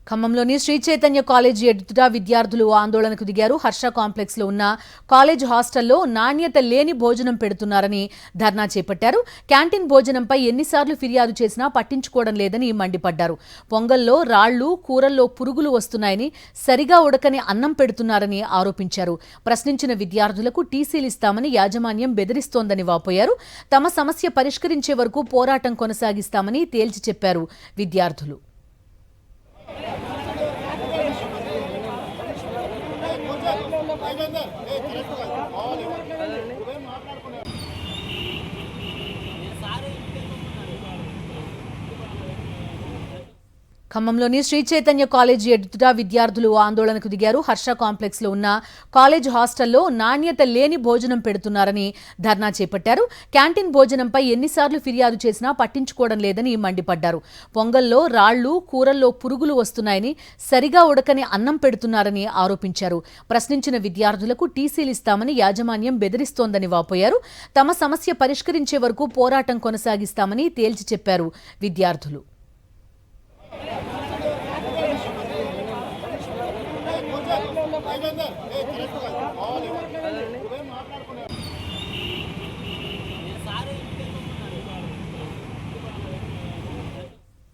ఖమ్మంలోని Shri Chaitanya college ఎదుట విద్యార్థులు ఆందోళనకు దిగారు. హర్ష కాంప్లెక్స్ లో ఉన్న కాలేజ్ హాస్టల్లో నాణ్యత లేని భోజనం పెడుతున్నారని ధర్నా చేపట్టారు. క్యాంటీన్ భోజనంపై ఎన్నిసార్లు ఫిర్యాదు చేసినా పట్టించుకోవడం లేదని మండిపడ్డారు. పొంగల్లో రాళ్లు, కూరల్లో పురుగులు వస్తున్నాయని, సరిగా ఉడకని అన్నం పెడుతున్నారని ఆరోపించారు. ప్రశ్నించిన విద్యార్థులకు టీసీలు ఇస్తామని యాజమాన్యం బెదిరిస్తోందని వాపోయారు. తమ సమస్య పరిష్కరించే వరకు పోరాటం కొనసాగిస్తామని తేల్చి చెప్పారు విద్యార్థులు. ఖమ్మంలోని శ్రీ చైతన్య కాలేజీ ఎదుట విద్యార్థులు ఆందోళనకు దిగారు. హర్ష కాంప్లెక్స్ లో ఉన్న కాలేజ్ హాస్టల్లో నాణ్యత లేని భోజనం పెడుతున్నారని ధర్నా చేపట్టారు. క్యాంటీన్ భోజనంపై ఎన్నిసార్లు ఫిర్యాదు చేసినా పట్టించుకోవడం లేదని మండిపడ్డారు. పొంగల్లో రాళ్లు, కూరల్లో పురుగులు వస్తున్నాయని, సరిగా ఉడకని అన్నం పెడుతున్నారని ఆరోపించారు. ప్రశ్నించిన విద్యార్థులకు టీసీలు ఇస్తామని యాజమాన్యం బెదిరిస్తోందని వాపోయారు. తమ సమస్య పరిష్కరించే వరకు పోరాటం కొనసాగిస్తామని తేల్చి చెప్పారు విద్యార్థులు. Hey,